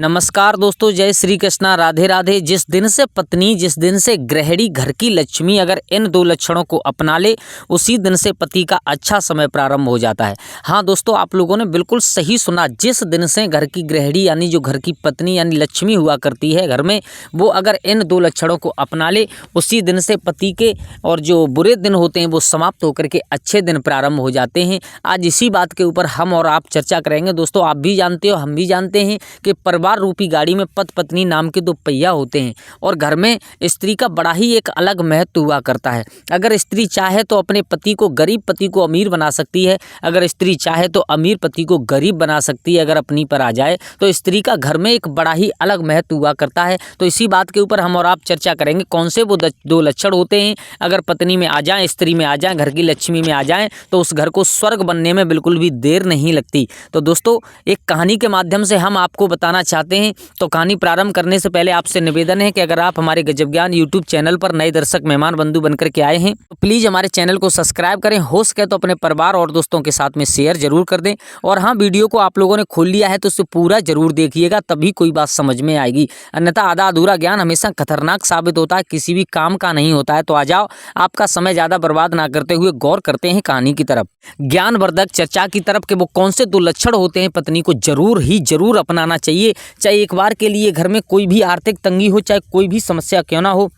नमस्कार दोस्तों, जय श्री कृष्णा, राधे राधे। जिस दिन से पत्नी, जिस दिन से गृहिणी, घर की लक्ष्मी अगर इन दो लक्षणों को अपना ले, उसी दिन से पति का अच्छा समय प्रारंभ हो जाता है। हाँ दोस्तों, आप लोगों ने बिल्कुल सही सुना। जिस दिन से घर की गृहिणी यानी जो घर की पत्नी यानी लक्ष्मी हुआ करती है घर में, वो अगर इन दो लक्षणों को अपना ले, उसी दिन से पति के और जो बुरे दिन होते हैं वो समाप्त होकर के अच्छे दिन प्रारंभ हो जाते हैं। आज इसी बात के ऊपर हम और आप चर्चा करेंगे। दोस्तों, आप भी जानते हो, हम भी जानते हैं कि परिवार रूपी गाड़ी में पति पत्नी नाम के दो पहिया होते हैं और घर में स्त्री का बड़ा ही एक अलग महत्व हुआ करता है। अगर स्त्री चाहे तो अपने पति को, गरीब पति को अमीर बना सकती है। अगर स्त्री चाहे तो अमीर पति को गरीब बना सकती है। अगर अपनी पर आ जाए तो स्त्री का घर में एक बड़ा ही अलग महत्व हुआ करता है। तो इसी बात के ऊपर हम और आप चर्चा करेंगे। कौन से वो दो लक्षण होते हैं, अगर पत्नी में आ जाएं, स्त्री में आ जाएं, घर की लक्ष्मी में आ जाएं, तो उस घर को स्वर्ग बनने में बिल्कुल भी देर नहीं लगती। तो दोस्तों, एक कहानी के माध्यम से हम आपको बताना चाहते हैं। तो कहानी प्रारंभ करने से पहले आपसे निवेदन है कि अगर आप हमारे गजब ज्ञान यूट्यूब चैनल पर नए दर्शक मेहमान बंधु बनकर के आए हैं तो प्लीज़ हमारे चैनल को सब्सक्राइब करें। हो सके तो अपने परिवार और दोस्तों के साथ में शेयर जरूर कर दें। और हाँ, वीडियो को आप लोगों ने खोल लिया है तो उसे पूरा जरूर देखिएगा, तभी कोई बात समझ में आएगी। अन्यथा आधा अधूरा ज्ञान हमेशा खतरनाक साबित होता है, किसी भी काम का नहीं होता है। तो आ जाओ, आपका समय ज़्यादा बर्बाद ना करते हुए गौर करते हैं कहानी की तरफ, ज्ञानवर्धक चर्चा की तरफ कि वो कौन से दो लक्षण होते हैं पत्नी को जरूर अपनाना चाहिए। चाहे एक बार के लिए घर में कोई भी आर्थिक तंगी हो, चाहे कोई भी समस्या क्यों ना हो,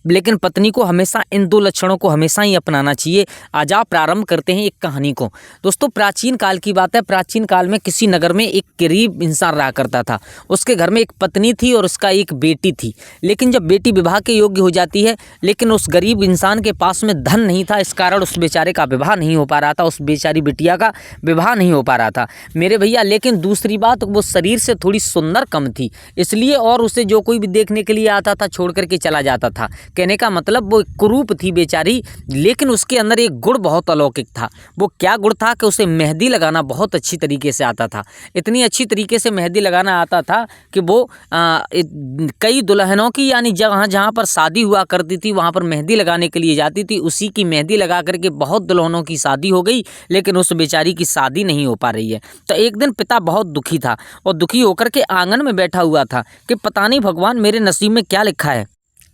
लेकिन पत्नी को हमेशा इन दो लक्षणों को हमेशा ही अपनाना चाहिए। आज आप प्रारंभ करते हैं एक कहानी को। दोस्तों, प्राचीन काल की बात है। प्राचीन काल में किसी नगर में एक गरीब इंसान रहा करता था। उसके घर में एक पत्नी थी और उसका एक बेटी थी। लेकिन जब बेटी विवाह के योग्य हो जाती है, लेकिन उस गरीब इंसान के पास में धन नहीं था। इस कारण उस बेचारे का विवाह नहीं हो पा रहा था, उस बेचारी बिटिया का विवाह नहीं हो पा रहा था मेरे भैया। लेकिन दूसरी बात, वो शरीर से थोड़ी सुंदर कम थी, इसलिए और उसे जो कोई भी देखने के लिए आता था छोड़ करके चला जाता था। कहने का मतलब वो कुरूप थी बेचारी, लेकिन उसके अंदर एक गुण बहुत अलौकिक था। वो क्या गुण था कि उसे मेहंदी लगाना बहुत अच्छी तरीके से आता था। इतनी अच्छी तरीके से मेहंदी लगाना आता था कि वो कई दुल्हनों की यानी जहाँ पर शादी हुआ करती थी वहाँ पर मेहंदी लगाने के लिए जाती थी। उसी की मेहंदी लगा करके बहुत दुल्हनों की शादी हो गई, लेकिन उस बेचारी की शादी नहीं हो पा रही है। तो एक दिन पिता बहुत दुखी था और दुखी होकर के आंगन में बैठा हुआ था कि पता नहीं भगवान मेरे नसीब में क्या लिखा है।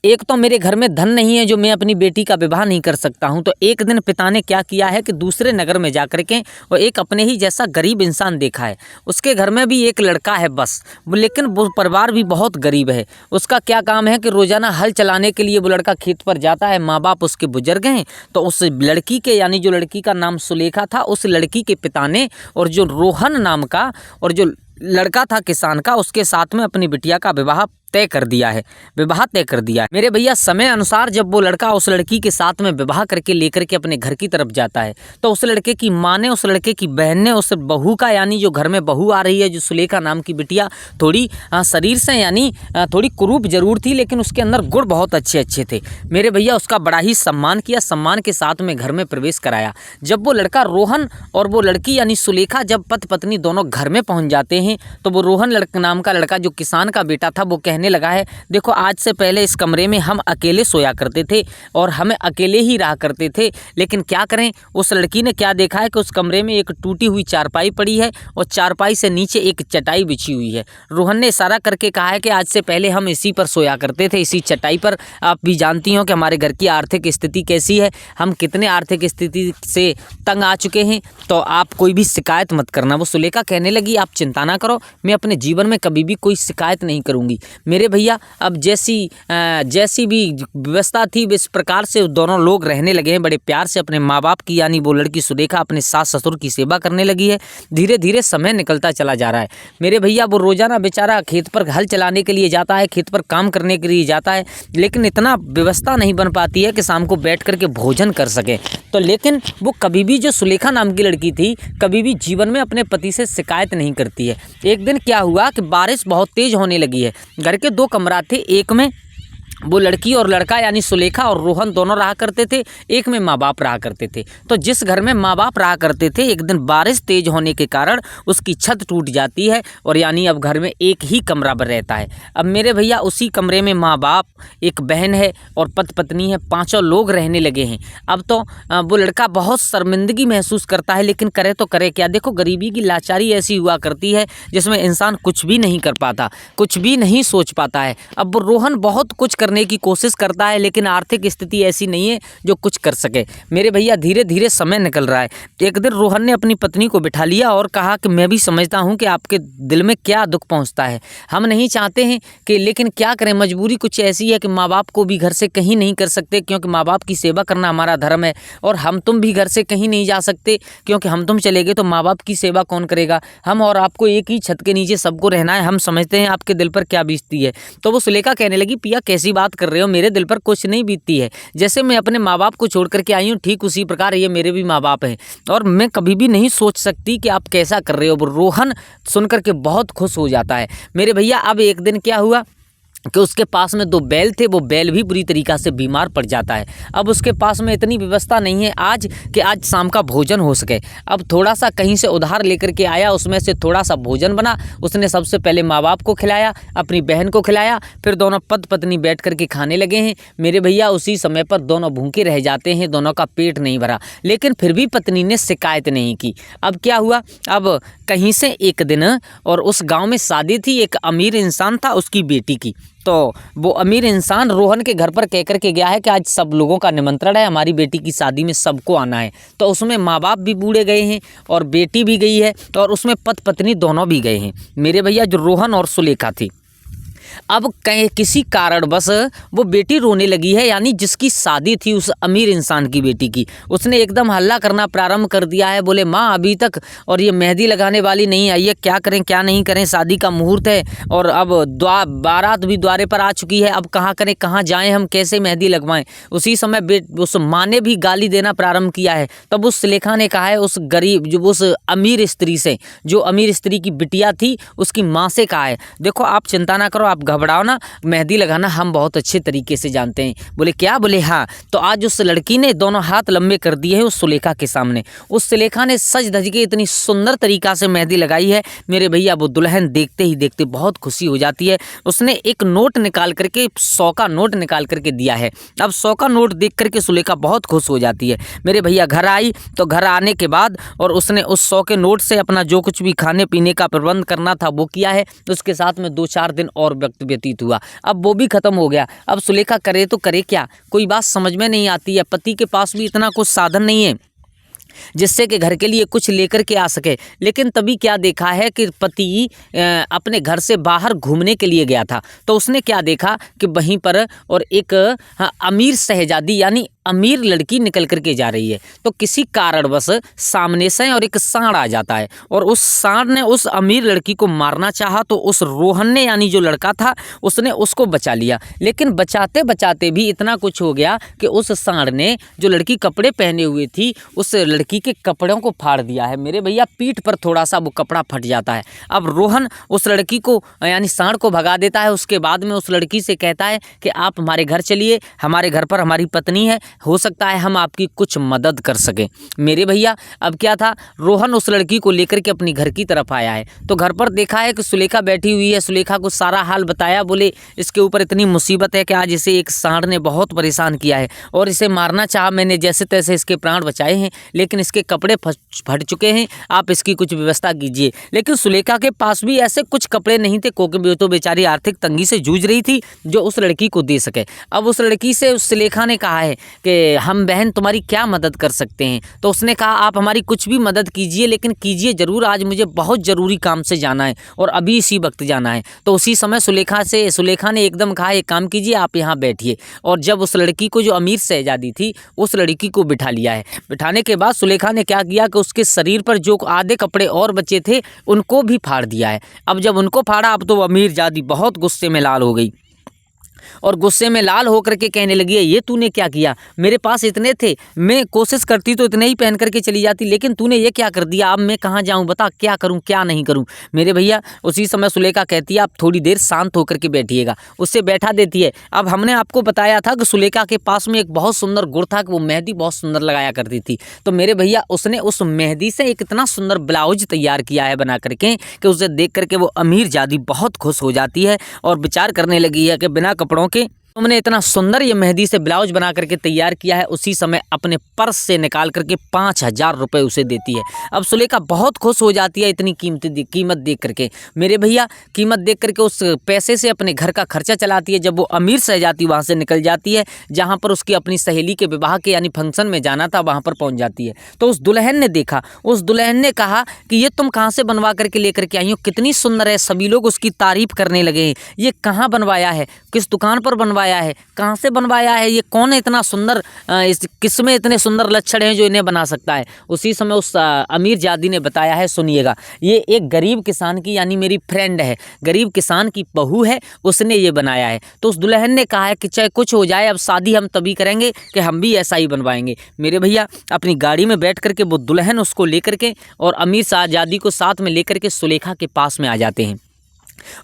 एक तो मेरे घर में धन नहीं है जो मैं अपनी बेटी का विवाह नहीं कर सकता हूं। तो एक दिन पिता ने क्या किया है कि दूसरे नगर में जाकर के और एक अपने ही जैसा गरीब इंसान देखा है। उसके घर में भी एक लड़का है बस, लेकिन वो परिवार भी बहुत गरीब है। उसका क्या काम है कि रोजाना हल चलाने के लिए वो लड़का खेत पर जाता है। माँ बाप उसके बुजुर्ग हैं। तो उस लड़की के यानी जो लड़की का नाम सुलेखा था, उस लड़की के पिता ने और जो रोहन नाम का और जो लड़का था किसान का, उसके साथ में अपनी बिटिया का विवाह तय कर दिया है। मेरे भैया, समय अनुसार जब वो लड़का उस लड़की के साथ में विवाह करके लेकर के अपने घर की तरफ जाता है, तो उस लड़के की माँ ने, उस लड़के की बहन ने उस बहू का यानी जो घर में बहू आ रही है, जो सुलेखा नाम की बिटिया, थोड़ी शरीर से यानी थोड़ी कुरूप जरूर थी, लेकिन उसके अंदर गुण बहुत अच्छे थे मेरे भैया। उसका बड़ा ही सम्मान किया, सम्मान के साथ में घर में प्रवेश कराया। जब वो लड़का रोहन और वो लड़की यानी सुलेखा जब पति पत्नी दोनों घर में पहुँच जाते हैं, तो वो रोहन नाम का लड़का जो किसान का बेटा था, वो कहने लगा है, देखो आज से पहले इस कमरे में हम अकेले सोया करते थे और हमें अकेले ही रहा करते थे, लेकिन क्या करें, उस लड़की ने क्या देखा है कि उस कमरे में एक टूटी हुई चारपाई पड़ी है और चारपाई से नीचे एक चटाई बिछी हुई है। रोहन ने इशारा करके कहा है कि आज से पहले हम इसी पर सोया करते थे, इसी चटाई पर। आप भी जानती हो कि हमारे घर की आर्थिक स्थिति कैसी है, हम कितने आर्थिक स्थिति से तंग आ चुके हैं, तो आप कोई भी शिकायत मत करना। वो सुलेखा कहने लगी, आप चिंता ना करो, मैं अपने जीवन में कभी भी कोई शिकायत नहीं करूंगी मेरे भैया। अब जैसी भी व्यवस्था थी इस प्रकार से दोनों लोग रहने लगे हैं। बड़े प्यार से अपने माँ बाप की यानी वो लड़की सुलेखा अपने सास ससुर की सेवा करने लगी है। धीरे धीरे समय निकलता चला जा रहा है मेरे भैया। वो रोजाना बेचारा खेत पर हल चलाने के लिए जाता है, खेत पर काम करने के लिए जाता है, लेकिन इतना व्यवस्था नहीं बन पाती है कि शाम को बैठ करके भोजन कर सके। तो लेकिन वो कभी भी, जो सुलेखा नाम की लड़की थी, कभी भी जीवन में अपने पति से शिकायत नहीं करती है। एक दिन क्या हुआ कि बारिश बहुत तेज होने लगी है। घर के दो कमरा थे, एक में वो लड़की और लड़का यानी सुलेखा और रोहन दोनों रहा करते थे। एक में माँ बाप रहा करते थे। तो जिस घर में माँ बाप रहा करते थे, एक दिन बारिश तेज होने के कारण उसकी छत टूट जाती है और यानी अब घर में एक ही कमरा बन रहता है। अब मेरे भैया उसी कमरे में माँ बाप, एक बहन है और पति पत्नी है, पाँचों लोग रहने लगे हैं। अब तो वो लड़का बहुत शर्मिंदगी महसूस करता है, लेकिन करे तो करे क्या। देखो, गरीबी की लाचारी ऐसी हुआ करती है जिसमें इंसान कुछ भी नहीं कर पाता, कुछ भी नहीं सोच पाता है। अब वो रोहन बहुत कुछ करने की कोशिश करता है, लेकिन आर्थिक स्थिति ऐसी नहीं है जो कुछ कर सके। मेरे भैया धीरे धीरे समय निकल रहा है। एक दिन रोहन ने अपनी पत्नी को बिठा लिया और कहा कि मैं भी समझता हूँ कि आपके दिल में क्या दुख पहुँचता है। हम नहीं चाहते हैं कि, लेकिन क्या करें, मजबूरी कुछ ऐसी है कि माँ बाप को भी घर से कहीं नहीं कर सकते, क्योंकि माँ बाप की सेवा करना हमारा धर्म है। और हम तुम भी घर से कहीं नहीं जा सकते, क्योंकि हम तुम चले गए तो माँ बाप की सेवा कौन करेगा। हम और आपको एक ही छत के नीचे सबको रहना है। हम समझते हैं आपके दिल पर क्या बीतती है। तो वो सुलेखा कहने लगी, पिया कैसी बात कर रहे हो, मेरे दिल पर कुछ नहीं बीतती है। जैसे मैं अपने माँ बाप को छोड़ करके आई हूँ, ठीक उसी प्रकार ये मेरे भी माँ बाप हैं, और मैं कभी भी नहीं सोच सकती कि आप कैसा कर रहे हो। रोहन सुन करके बहुत खुश हो जाता है। मेरे भैया अब एक दिन क्या हुआ कि उसके पास में 2 बैल थे, वो बैल भी बुरी तरीक़ा से बीमार पड़ जाता है। अब उसके पास में इतनी व्यवस्था नहीं है आज कि आज शाम का भोजन हो सके। अब थोड़ा सा कहीं से उधार लेकर के आया, उसमें से थोड़ा सा भोजन बना। उसने सबसे पहले माँ बाप को खिलाया, अपनी बहन को खिलाया, फिर दोनों पति पत्नी बैठ करके खाने लगे हैं। मेरे भैया उसी समय पर दोनों भूखे रह जाते हैं, दोनों का पेट नहीं भरा, लेकिन फिर भी पत्नी ने शिकायत नहीं की। अब क्या हुआ, अब कहीं से एक दिन, और उस गाँव में शादी थी, एक अमीर इंसान था, उसकी बेटी की। तो वो अमीर इंसान रोहन के घर पर कह कर के गया है कि आज सब लोगों का निमंत्रण है, हमारी बेटी की शादी में सबको आना है। तो उसमें माँ बाप भी बूढ़े गए हैं और बेटी भी गई है, और उसमें पति पत्नी दोनों भी गए हैं। मेरे भैया जो रोहन और सुलेखा थी, अब कहीं किसी कारणवश वो बेटी रोने लगी है, यानी जिसकी शादी थी उस अमीर इंसान की बेटी की। उसने एकदम हल्ला करना प्रारंभ कर दिया है, बोले माँ अभी तक और ये मेहंदी लगाने वाली नहीं आई है, क्या करें क्या नहीं करें, शादी का मुहूर्त है और अब बारात भी द्वारे पर आ चुकी है, अब कहाँ करें, कहाँ जाएं, हम कैसे मेहंदी लगवाएं। उसी समय उस माँ ने भी गाली देना प्रारंभ किया है। तब उस सुलेखा ने कहा है उस गरीब, जो उस अमीर स्त्री से, जो अमीर स्त्री की बिटिया थी, उसकी माँ से कहा है, देखो आप चिंता ना करो, आप घबराओ ना, मेहंदी लगाना हम बहुत अच्छे तरीके से जानते हैं। बोले क्या, बोले हाँ। तो आज उस लड़की ने दोनों हाथ लंबे कर दिए हैं उस सुलेखा के सामने। उस सुलेखा ने सज धज के इतनी सुंदर तरीका से मेहंदी लगाई है, मेरे भैया वो दुल्हन देखते ही देखते बहुत खुशी हो जाती है। उसने एक नोट निकाल करके, 100 का नोट निकाल करके दिया है। अब 100 का नोट देख करके सुलेखा बहुत खुश हो जाती है। मेरे भैया घर आई, तो घर आने के बाद और उसने उस 100 के नोट से अपना जो कुछ भी खाने पीने का प्रबंध करना था वो किया है। उसके साथ में 2-4 दिन और व्यतीत हुआ। अब वो भी खत्म हो गया। अब सुलेखा करे तो करे क्या, कोई बात समझ में नहीं आती है। पति के पास भी इतना कुछ साधन नहीं है जिससे कि घर के लिए कुछ लेकर के आ सके। लेकिन तभी क्या देखा है कि पति अपने घर से बाहर घूमने के लिए गया था। तो उसने क्या देखा कि वहीं पर और एक अमीर शहजादी यानी अमीर लड़की निकल करके जा रही है। तो किसी कारणवश सामने से और एक सांड आ जाता है, और उस सांड ने उस अमीर लड़की को मारना चाहा। तो उस रोहन ने, यानी जो लड़का था, उसने उसको बचा लिया। लेकिन बचाते बचाते भी इतना कुछ हो गया कि उस सांड ने जो लड़की कपड़े पहने हुए थी, उस लड़की के कपड़ों को फाड़ दिया है। मेरे भैया पीठ पर थोड़ा सा वो कपड़ा फट जाता है। अब रोहन उस लड़की को यानी सांड को भगा देता है। उसके बाद में उस लड़की से कहता है कि आप हमारे घर चलिए, हमारे घर पर हमारी पत्नी है, हो सकता है हम आपकी कुछ मदद कर सकें। मेरे भैया अब क्या था, रोहन उस लड़की को लेकर के अपनी घर की तरफ आया है। तो घर पर देखा है कि सुलेखा बैठी हुई है। सुलेखा को सारा हाल बताया, बोले इसके ऊपर इतनी मुसीबत है कि आज इसे एक सांड ने बहुत परेशान किया है और इसे मारना चाहा। मैंने जैसे तैसे इसके प्राण बचाए हैं, लेकिन इसके कपड़े फट चुके हैं, आप इसकी कुछ व्यवस्था कीजिए। लेकिन सुलेखा के पास भी ऐसे कुछ कपड़े नहीं थे, क्योंकि तो बेचारी आर्थिक तंगी से जूझ रही थी, जो उस लड़की को दे सके। अब उस लड़की से उस सुलेखा ने कहा है कि हम बहन तुम्हारी क्या मदद कर सकते हैं। तो उसने कहा आप हमारी कुछ भी मदद कीजिए, लेकिन कीजिए ज़रूर, आज मुझे बहुत ज़रूरी काम से जाना है और अभी इसी वक्त जाना है। तो उसी समय सुलेखा ने एकदम कहा एक काम कीजिए, आप यहाँ बैठिए। और जब उस लड़की को, जो अमीर शहजादी थी, उस लड़की को बिठा लिया है। बिठाने के बाद सुलेखा ने क्या किया कि उसके शरीर पर जो आधे कपड़े और बचे थे उनको भी फाड़ दिया है। अब जब उनको फाड़ा, अब तो अमीर जादी बहुत गुस्से में लाल हो गई। और गुस्से में लाल होकर के कहने लगी है, ये तूने क्या किया, मेरे पास इतने थे, मैं कोशिश करती तो इतने ही पहन करके चली जाती, लेकिन तूने ये क्या कर दिया, अब मैं कहाँ जाऊँ, बता क्या करूँ क्या नहीं करूँ। मेरे भैया उसी समय सुलेखा कहती है, आप थोड़ी देर शांत होकर के बैठिएगा, उससे बैठा देती है। अब हमने आपको बताया था कि सुलेखा के पास में एक बहुत सुंदर गुण था कि वो मेहंदी बहुत सुंदर लगाया करती थी। तो मेरे भैया उसने उस मेहंदी से एक इतना सुंदर ब्लाउज तैयार किया है बना करके कि उसे देख करके वो अमीर जादी बहुत खुश हो जाती है और विचार करने लगी है कि बिना कपड़ों के तुमने इतना सुंदर ये मेहंदी से ब्लाउज बना करके तैयार किया है। उसी समय अपने पर्स से निकाल करके 5,000 रुपये उसे देती है। अब सुलेखा बहुत खुश हो जाती है इतनी कीमत देख करके। मेरे भैया कीमत देख करके उस पैसे से अपने घर का खर्चा चलाती है। जब वो अमीर शहजादी वहाँ से निकल जाती है, जहाँ पर उसकी अपनी सहेली के विवाह के यानी फंक्शन में जाना था, वहाँ पर पहुँच जाती है। तो उस दुल्हन ने देखा, उस दुल्हन ने कहा कि ये तुम कहाँ से बनवा करके लेकर के आई हो, कितनी सुंदर है। सभी लोग उसकी तारीफ करने लगे, ये कहाँ बनवाया है, किस दुकान पर बनवाया है, कहाँ से बनवाया है, ये कौन है इतना सुंदर, किसमें इतने सुंदर लक्षण हैं जो इन्हें बना सकता है। उसी समय उस अमीर जादी ने बताया है, सुनिएगा, ये एक गरीब किसान की यानी मेरी फ्रेंड है, गरीब किसान की बहू है, उसने ये बनाया है। तो उस दुल्हन ने कहा है कि चाहे कुछ हो जाए, अब शादी हम तभी करेंगे कि हम भी ऐसा ही बनवाएंगे। मेरे भैया अपनी गाड़ी में बैठ करके वो दुल्हन उसको लेकर के और अमीर शहजादी को साथ में लेकर के सुलेखा के पास में आ जाते हैं।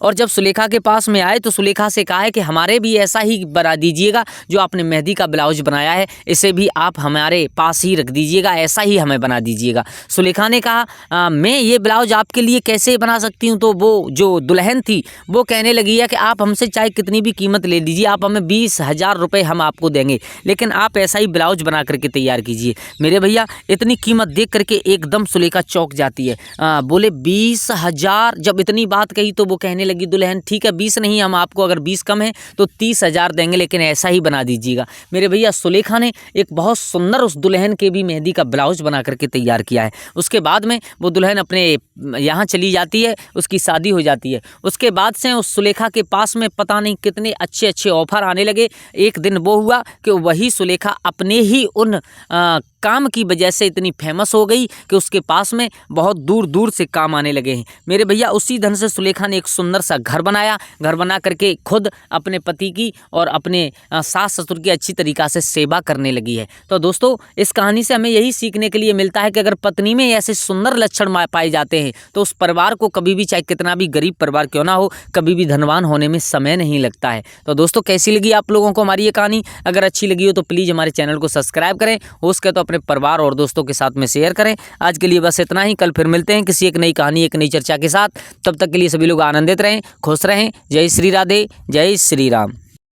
और जब सुलेखा के पास में आए तो सुलेखा से कहा है कि हमारे भी ऐसा ही बना दीजिएगा, जो आपने मेहंदी का ब्लाउज बनाया है इसे भी आप हमारे पास ही रख दीजिएगा, ऐसा ही हमें बना दीजिएगा। सुलेखा ने कहा मैं ये ब्लाउज आपके लिए कैसे बना सकती हूँ। तो वो जो दुल्हन थी वो कहने लगी है कि आप हमसे चाहे कितनी भी कीमत ले लीजिए, आप हमें 20,000 रुपये हम आपको देंगे, लेकिन आप ऐसा ही ब्लाउज बना करके तैयार कीजिए। मेरे भैया इतनी कीमत देख करके एकदम सुलेखा चौंक जाती है। बोले 20,000, जब इतनी बात कही तो वो कहने लगी दुल्हन, ठीक है 20 नहीं, हम आपको अगर 20 कम है तो 30,000 देंगे, लेकिन ऐसा ही बना दीजिएगा। मेरे भैया सुलेखा ने एक बहुत सुंदर उस दुल्हन के भी मेहंदी का ब्लाउज बना करके तैयार किया है। उसके बाद में वो दुल्हन अपने यहाँ चली जाती है, उसकी शादी हो जाती है। उसके बाद से उस सुलेखा के पास में पता नहीं कितने अच्छे अच्छे ऑफर आने लगे। एक दिन वो हुआ कि वही सुलेखा अपने ही उन काम की वजह से इतनी फेमस हो गई कि उसके पास में बहुत दूर दूर से काम आने लगे हैं। मेरे भैया उसी धन से सुलेखा ने एक सुंदर सा घर बनाया, घर बना करके खुद अपने पति की और अपने सास ससुर की अच्छी तरीक़ा से सेवा करने लगी है। तो दोस्तों इस कहानी से हमें यही सीखने के लिए मिलता है कि अगर पत्नी में ऐसे सुंदर लक्षण पाए जाते हैं तो उस परिवार को कभी भी, चाहे कितना भी गरीब परिवार क्यों ना हो, कभी भी धनवान होने में समय नहीं लगता है। तो दोस्तों कैसी लगी आप लोगों को हमारी ये कहानी? अगर अच्छी लगी हो तो प्लीज़ हमारे चैनल को सब्सक्राइब करें, हो सके तो अपने परिवार और दोस्तों के साथ में शेयर करें। आज के लिए बस इतना ही, कल फिर मिलते हैं किसी एक नई कहानी, एक नई चर्चा के साथ। तब तक के लिए सभी लोग आनंदित रहें, खुश रहें। जय श्री राधे, जय श्री राम।